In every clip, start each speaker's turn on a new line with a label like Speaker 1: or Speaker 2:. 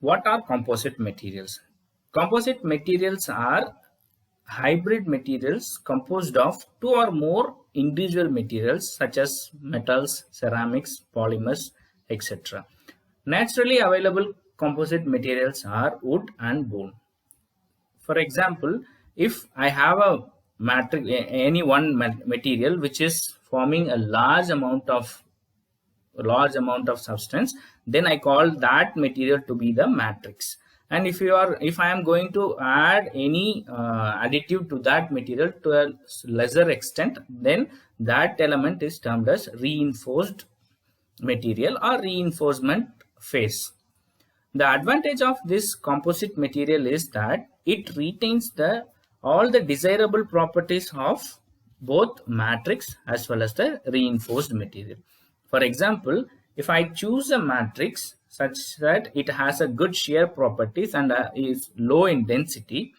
Speaker 1: What are composite materials? Composite materials are hybrid materials composed of two or more individual materials such as metals, ceramics, polymers, etc. Naturally available composite materials are wood and bone. For example, if I have a matrix, any one material which is forming a large amount of substance, then I call that material to be the matrix. And if I am going to add any additive to that material to a lesser extent, then that element is termed as reinforced material or reinforcement phase. The advantage of this composite material is that it retains all the desirable properties of both matrix as well as the reinforced material. For example, if I choose a matrix such that it has a good shear properties and is low in density,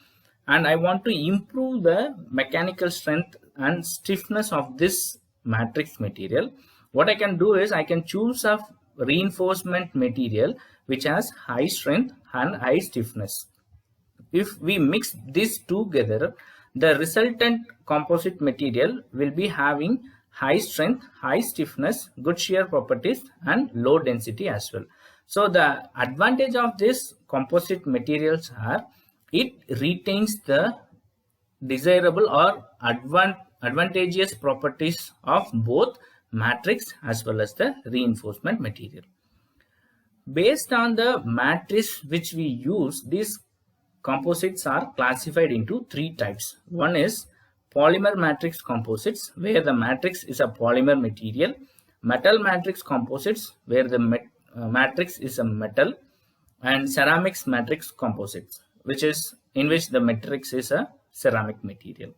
Speaker 1: and I want to improve the mechanical strength and stiffness of this matrix material, what I can do is I can choose a reinforcement material which has high strength and high stiffness. If we mix these together, the resultant composite material will be having high strength, high stiffness, good shear properties and low density as well. So the advantage of this composite materials are it retains the desirable or advantageous properties of both matrix as well as the reinforcement material. Based on the matrix which we use, these composites are classified into three types. One is polymer matrix composites, where the matrix is a polymer material; metal matrix composites, where the matrix is a metal; and ceramics matrix composites, in which the matrix is a ceramic material.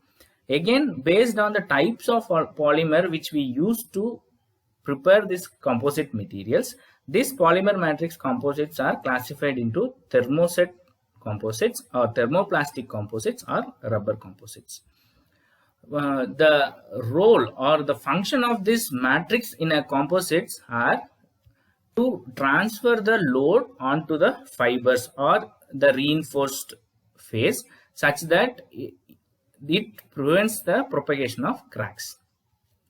Speaker 1: Again, based on the types of polymer which we use to prepare these composite materials, these polymer matrix composites are classified into thermoset composites or thermoplastic composites or rubber composites. The role or the function of this matrix in a composites are to transfer the load onto the fibers or the reinforced phase such that it prevents the propagation of cracks.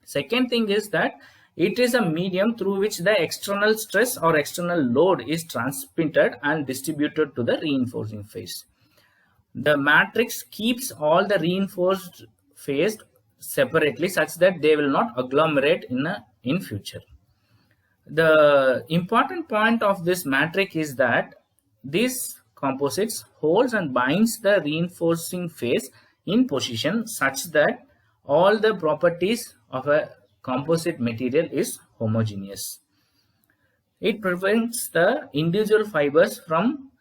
Speaker 1: Second thing is that it is a medium through which the external stress or external load is transmitted and distributed to the reinforcing phase. The matrix keeps all the reinforced phase separately such that they will not agglomerate in future. The important point of this matrix is that this composites holds and binds the reinforcing phase in position such that all the properties of a composite material is homogeneous. It prevents the individual fibers from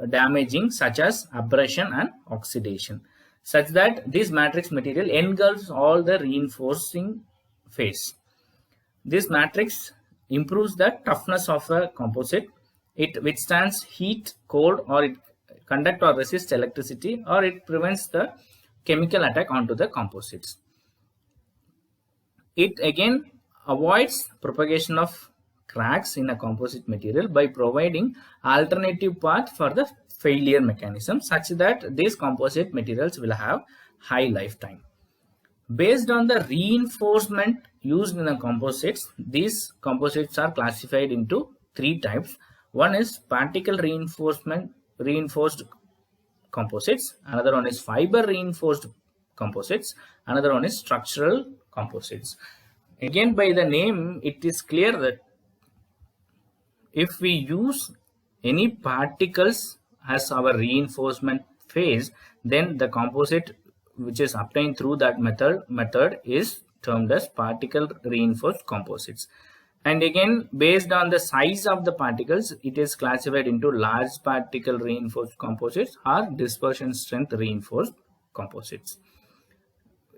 Speaker 1: damaging, such as abrasion and oxidation, such that this matrix material engulfs all the reinforcing phase. This matrix improves the toughness of a composite. It withstands heat, cold, or it conduct or resist electricity, or it prevents the chemical attack onto the composites. It again avoids propagation of cracks in a composite material by providing alternative path for the failure mechanism such that these composite materials will have high lifetime. Based on the reinforcement used in the composites, these composites are classified into three types. One is particle reinforced composites, another one is fiber reinforced composites, another one is structural composites. Again, by the name, it is clear that if we use any particles as our reinforcement phase, then the composite which is obtained through that method is termed as particle reinforced composites. And again, based on the size of the particles, it is classified into large particle reinforced composites or dispersion strength reinforced composites.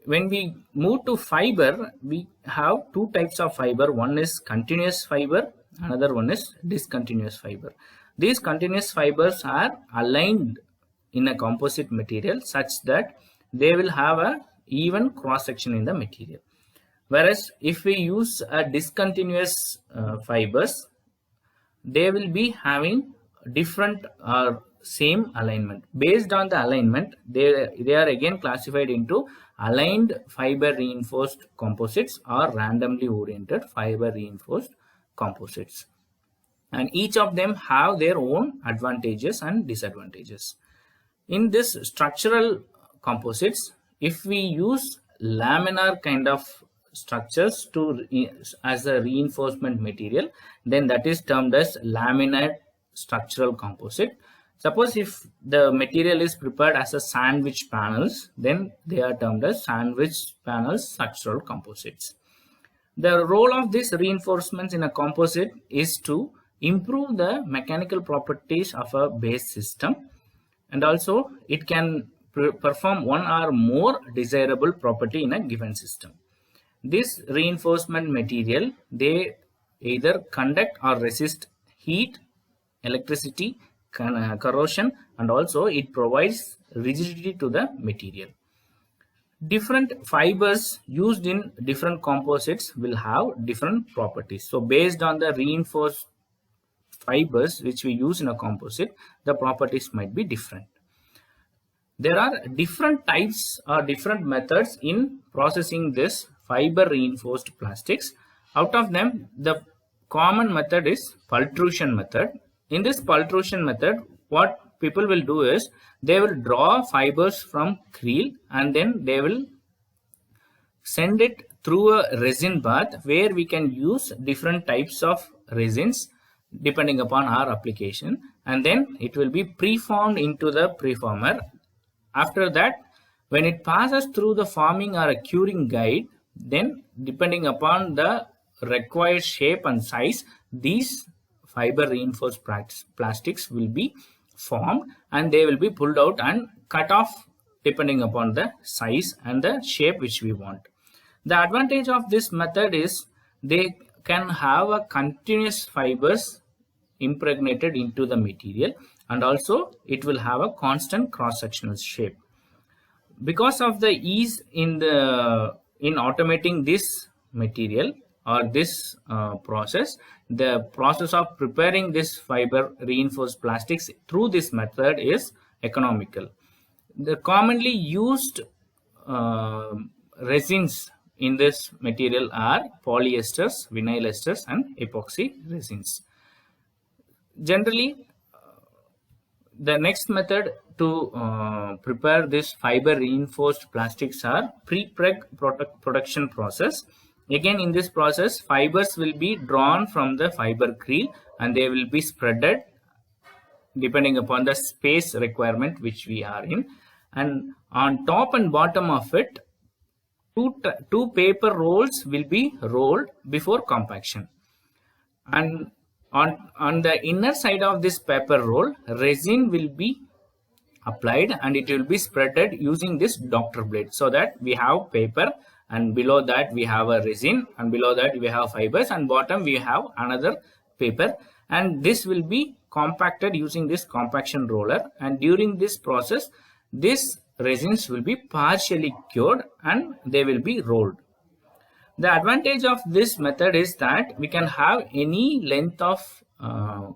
Speaker 1: When we move to fiber, we have two types of fiber. One is continuous fiber, another one is discontinuous fiber. These continuous fibers are aligned in a composite material such that they will have a even cross section in the material. Whereas if we use a discontinuous fibers, they will be having different or same alignment. Based on the alignment, they are again classified into aligned fiber reinforced composites or randomly oriented fiber reinforced composites. And each of them have their own advantages and disadvantages. In this structural composites, if we use laminar kind of structures as a reinforcement material, then that is termed as laminate structural composite. Suppose if the material is prepared as a sandwich panels, then they are termed as sandwich panels structural composites. The role of these reinforcements in a composite is to improve the mechanical properties of a base system, and also it can perform one or more desirable property in a given system. This reinforcement material, they either conduct or resist heat, electricity, corrosion, and also it provides rigidity to the material. Different fibers used in different composites will have different properties. So based on the reinforced fibers which we use in a composite, the properties might be different. There are different types or different methods in processing this fiber reinforced plastics. Out of them, the common method is pultrusion method. In this pultrusion method, what people will do is they will draw fibers from creel and then they will send it through a resin bath where we can use different types of resins depending upon our application, and then it will be preformed into the preformer. After that, when it passes through the forming or a curing guide, then depending upon the required shape and size, these fiber reinforced plastics will be formed and they will be pulled out and cut off depending upon the size and the shape which we want. The advantage of this method is they can have a continuous fibers impregnated into the material, and also it will have a constant cross-sectional shape. Because of the ease in automating this material or this process, the process of preparing this fiber reinforced plastics through this method is economical. The commonly used resins in this material are polyesters, vinyl esters, and epoxy resins. Generally, the next method to prepare this fiber reinforced plastics are pre-preg production process. Again, in this process, fibers will be drawn from the fiber creel and they will be spreaded depending upon the space requirement which we are in. And on top and bottom of it, two paper rolls will be rolled before compaction. And on the inner side of this paper roll, resin will be applied and it will be spreaded using this doctor blade, so that we have paper and below that we have a resin and below that we have fibers and bottom we have another paper, and this will be compacted using this compaction roller, and during this process these resins will be partially cured and they will be rolled. The advantage of this method is that we can have any length of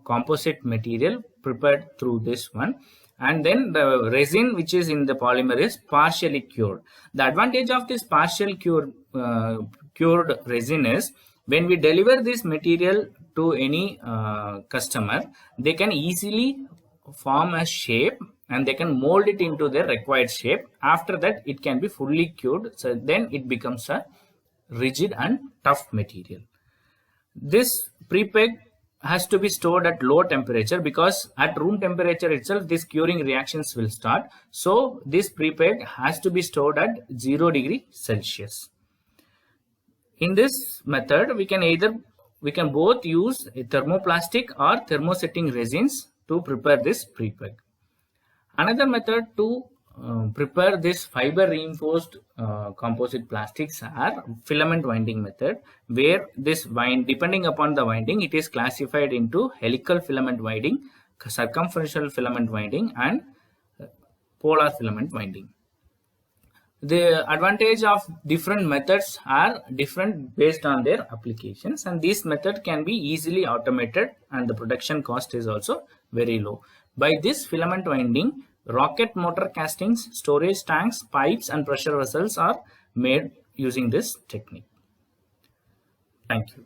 Speaker 1: composite material prepared through this one, and then the resin which is in the polymer is partially cured. The advantage of this partial cured resin is when we deliver this material to any customer, they can easily form a shape and they can mold it into their required shape. After that, it can be fully cured, so then it becomes a rigid and tough material. This pre-peg has to be stored at low temperature because at room temperature itself these curing reactions will start. So this pre-peg has to be stored at 0 degree Celsius. In this method, we can both use a thermoplastic or thermosetting resins to prepare this pre-peg. Another method to prepare this fiber reinforced composite plastics are filament winding method, where this depending upon the winding, it is classified into helical filament winding, circumferential filament winding, and polar filament winding. the advantage of different methods are different based on their applications, and this method can be easily automated and the production cost is also very low. By this filament winding, rocket motor castings, storage tanks, pipes and pressure vessels are made using this technique. Thank you.